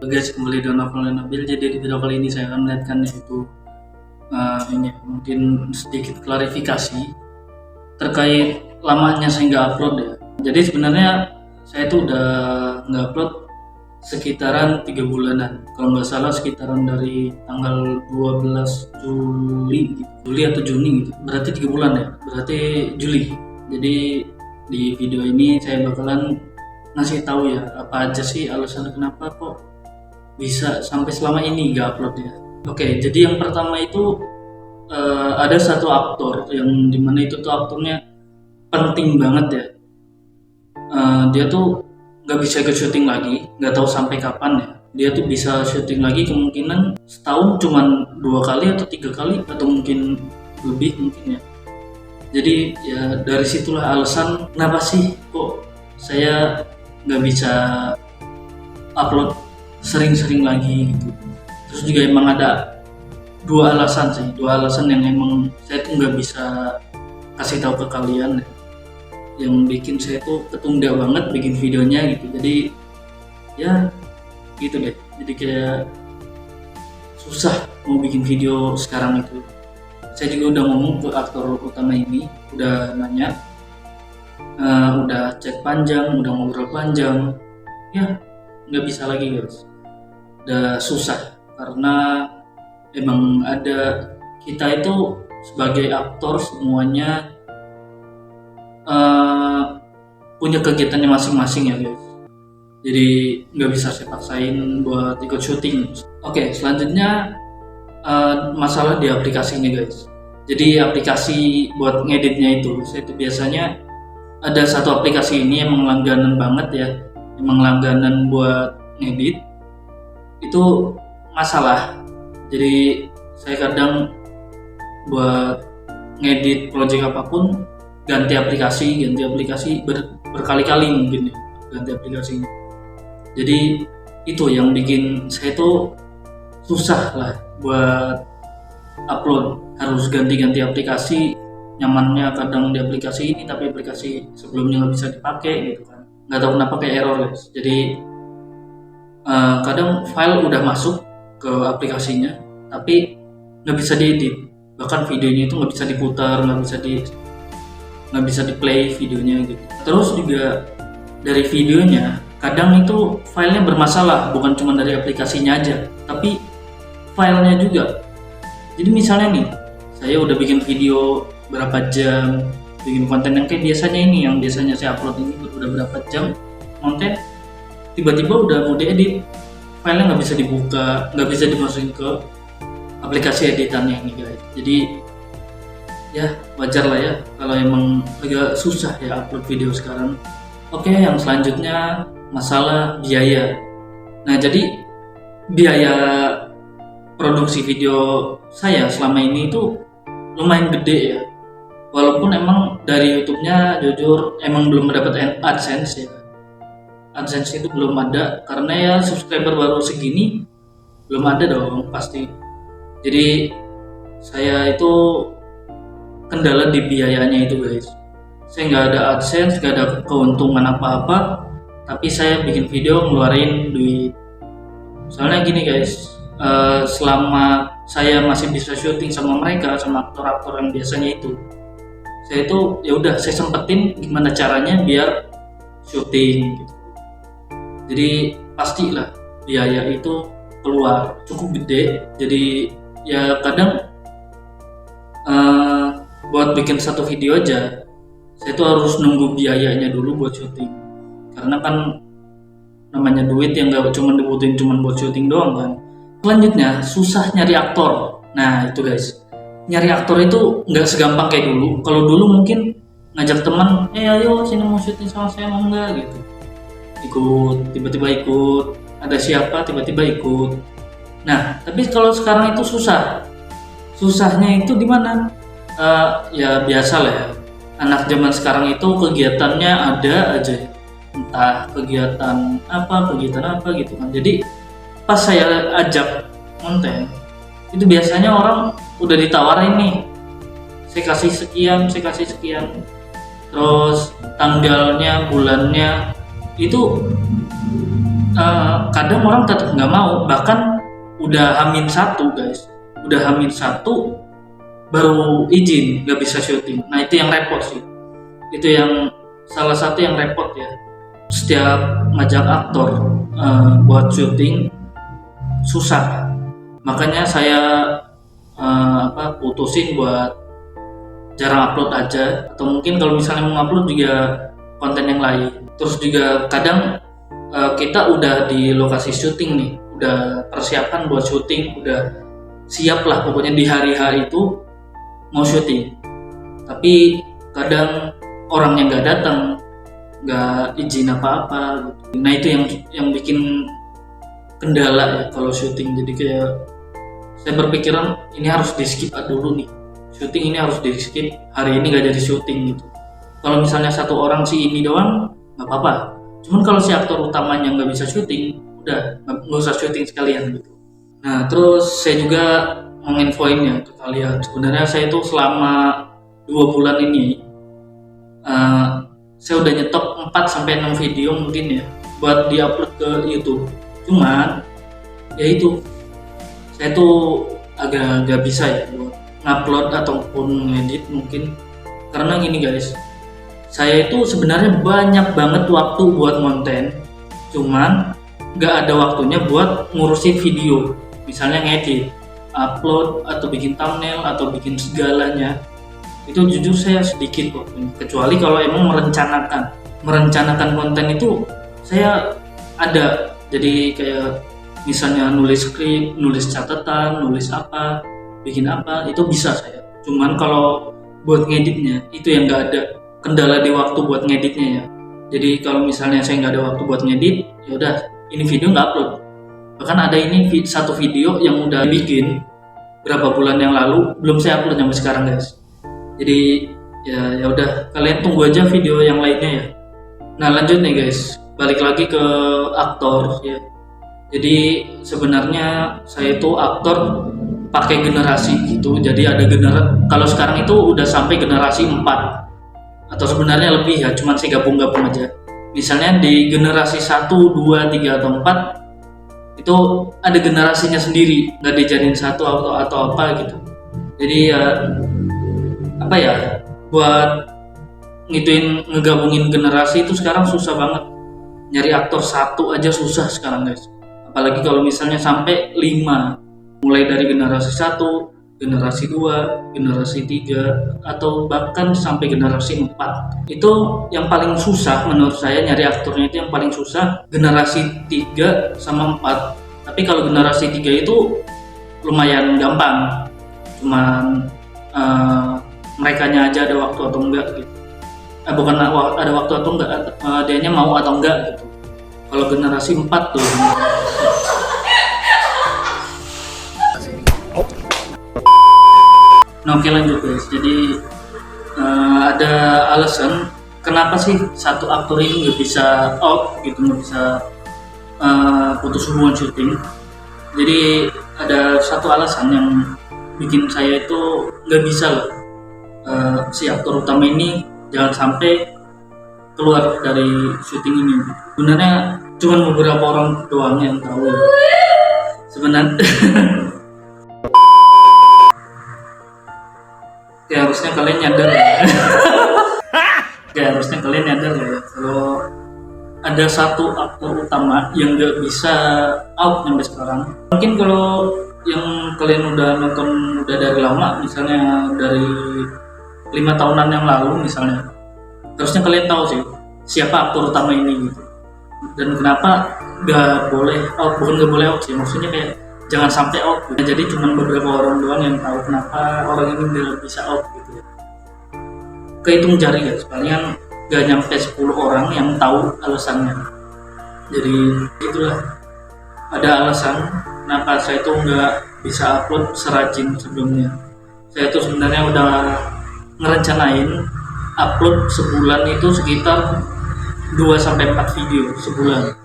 Guys, kembali dengan Novel Nabil. Jadi di video kali ini saya akan melihatkan yaitu ini mungkin sedikit klarifikasi terkait lamanya saya nggak upload ya. Jadi sebenarnya saya tuh udah nggak upload sekitaran 3 bulanan, kalau nggak salah sekitaran dari tanggal 12 Juli atau Juni gitu. Berarti 3 bulan ya, berarti Juli. Jadi di video ini saya bakalan ngasih tahu ya apa aja sih alasan kenapa kok bisa sampai selama ini nggak upload ya. Oke, jadi yang pertama itu ada satu aktor yang dimana itu tuh aktornya penting banget ya. Dia tuh nggak bisa ikut syuting lagi, nggak tahu sampai kapan ya. Dia tuh bisa syuting lagi kemungkinan setahun cuman 2 kali atau 3 kali atau mungkin lebih mungkin ya. Jadi ya dari situlah alasan kenapa sih kok saya nggak bisa upload sering-sering lagi gitu. Terus juga emang ada dua alasan yang emang saya tuh nggak bisa kasih tahu ke kalian ya, yang bikin saya tuh ketunda banget bikin videonya gitu. Jadi ya gitu deh, jadi kayak susah mau bikin video sekarang itu. Saya juga udah ngomong ke aktor utama ini, udah nanya, udah chat panjang, udah ngobrol panjang, ya nggak bisa lagi guys, udah susah karena emang ada, kita itu sebagai aktor semuanya punya kegiatannya masing-masing ya guys. Jadi nggak bisa saya paksain buat ikut syuting. Oke, selanjutnya masalah di aplikasinya guys. Jadi aplikasi buat ngeditnya itu, saya itu biasanya ada satu aplikasi ini emang langganan banget ya, emang langganan buat ngedit itu masalah. Jadi saya kadang buat ngedit project apapun ganti aplikasi berkali-kali mungkin ya, ganti aplikasi. Jadi itu yang bikin saya tuh susah lah buat upload, harus ganti-ganti aplikasi. Nyamannya kadang di aplikasi ini tapi aplikasi sebelumnya nggak bisa dipakai gitu kan, nggak tahu kenapa kayak error guys. Jadi kadang file udah masuk ke aplikasinya tapi nggak bisa diedit, bahkan videonya itu nggak bisa diputar, nggak bisa di play videonya gitu. Terus juga dari videonya kadang itu filenya bermasalah, bukan cuma dari aplikasinya aja tapi filenya juga. Jadi misalnya nih, saya udah bikin video berapa jam, bikin konten yang kayak biasanya ini, yang biasanya saya upload ini udah berapa jam konten, tiba-tiba udah mau diedit, filenya nggak bisa dibuka, nggak bisa dimasukin ke aplikasi editannya ini guys. Jadi ya wajar lah ya kalau emang agak susah ya upload video sekarang. Oke, yang selanjutnya masalah biaya. Nah, jadi biaya produksi video saya selama ini itu lumayan gede ya. Walaupun emang dari YouTube-nya jujur emang belum mendapat AdSense ya. AdSense itu belum ada karena ya subscriber baru segini, belum ada dong pasti. Jadi saya itu kendala di biayanya itu guys. Saya nggak ada AdSense, nggak ada keuntungan apa-apa, tapi saya bikin video ngeluarin duit. Soalnya gini guys, selama saya masih bisa syuting sama mereka, sama aktor-aktor yang biasanya itu, saya itu ya udah saya sempetin gimana caranya biar syuting gitu. Jadi pastilah biaya itu keluar cukup gede. Jadi ya kadang buat bikin satu video aja saya tuh harus nunggu biayanya dulu buat syuting, karena kan namanya duit yang gak cuma dibutuhin cuma buat syuting doang kan. Selanjutnya susah nyari aktor. Nah itu guys, nyari aktor itu nggak segampang kayak dulu. Kalau dulu mungkin ngajak teman, ayo sini mau syuting sama saya mau nggak gitu, ikut, tiba-tiba ikut, ada siapa tiba-tiba ikut. Nah tapi kalau sekarang itu susahnya itu di mana? Ya biasa lah ya, anak zaman sekarang itu kegiatannya ada aja, entah kegiatan apa gitu kan. Jadi pas saya ajak konten itu biasanya orang udah ditawarin nih, saya kasih sekian, terus tanggalnya, bulannya itu kadang orang tetap nggak mau, bahkan udah Hamin satu guys, udah Hamin satu baru izin nggak bisa syuting. Nah itu yang repot sih, itu yang salah satu yang repot ya. Setiap ngajak aktor buat syuting susah, makanya saya putusin buat jarang upload aja, atau mungkin kalau misalnya mau upload juga konten yang lain. Terus juga kadang kita udah di lokasi syuting nih, udah persiapan buat syuting, udah siap lah pokoknya di hari H itu mau syuting, tapi kadang orangnya nggak datang, nggak izin apa-apa gitu. Nah itu yang bikin kendala ya kalau syuting. Jadi kayak saya berpikiran ini harus di skip dulu nih, syuting ini harus di skip, hari ini nggak jadi syuting gitu. Kalau misalnya satu orang si ini doang nggak apa-apa, cuman kalau si aktor utamanya nggak bisa syuting, udah nggak usah syuting sekalian gitu. Nah terus saya juga menginfoin ya ke kalian, sebenarnya saya itu selama 2 bulan ini saya udah nyetok 4-6 video mungkin ya buat diupload ke YouTube. Cuman ya itu saya tuh agak gak bisa ya buat ngupload ataupun ngedit mungkin, karena gini guys, saya itu sebenarnya banyak banget waktu buat konten, cuman gak ada waktunya buat ngurusin video, misalnya ngedit, upload, atau bikin thumbnail, atau bikin segalanya. Itu jujur saya sedikit waktunya, kecuali kalau emang merencanakan konten itu saya ada. Jadi kayak misalnya nulis skrip, nulis catatan, nulis apa, bikin apa, itu bisa saya. Cuman kalau buat ngeditnya itu yang nggak ada, kendala di waktu buat ngeditnya ya. Jadi kalau misalnya saya nggak ada waktu buat ngedit, ya udah ini video nggak upload. Bahkan ada ini satu video yang udah bikin berapa bulan yang lalu, belum saya upload sampai sekarang guys. Jadi ya udah, kalian tunggu aja video yang lainnya ya. Nah lanjut nih guys, balik lagi ke aktor ya. Jadi sebenarnya saya itu aktor pakai generasi gitu. Jadi ada kalau sekarang itu udah sampai generasi 4, atau sebenarnya lebih ya, cuman saya gabung-gabung aja. Misalnya di generasi 1, 2, 3 atau 4 itu ada generasinya sendiri, nggak dijadiin satu atau apa gitu. Jadi ya buat ngegabungin generasi itu sekarang susah banget. Nyari aktor satu aja susah sekarang guys, apalagi kalau misalnya sampai 5, mulai dari generasi 1, generasi 2, generasi 3, atau bahkan sampai generasi 4. Itu yang paling susah menurut saya, nyari aktornya itu yang paling susah generasi 3 sama 4. Tapi kalau generasi 3 itu lumayan gampang, cuman merekanya aja ada waktu atau enggak gitu. Bukan ada waktu atau enggak, dianya mau atau enggak gitu. Kalau generasi 4 tuh nah oke lanjut guys. Jadi ada alasan kenapa sih satu aktor ini nggak bisa out gitu, nggak bisa putus hubungan syuting. Jadi ada satu alasan yang bikin saya itu nggak bisa loh, si aktor utama ini jangan sampai keluar dari syuting ini. Sebenarnya cuma beberapa orang doang yang tahu sebenarnya. Ya harusnya kalian nyadar ya. Kalau ada satu aktor utama yang nggak bisa out sampai sekarang. Mungkin kalau yang kalian udah nonton udah dari lama, misalnya dari 5 tahunan yang lalu misalnya, harusnya kalian tahu sih siapa aktor utama ini gitu. Dan kenapa nggak boleh out, bukan nggak boleh out sih, maksudnya kayak jangan sampai out gitu. Jadi cuma beberapa orang doang yang tahu kenapa orang ini nggak bisa out gitu. Kehitung jari guys, palingan nggak nyampe 10 orang yang tahu alasannya. Jadi itulah, ada alasan kenapa saya tuh nggak bisa upload serajin sebelumnya. Saya tuh sebenarnya udah ngerencanain upload sebulan itu sekitar 2-4 video sebulan.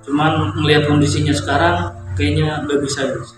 Cuman melihat kondisinya sekarang kayaknya nggak bisa guys.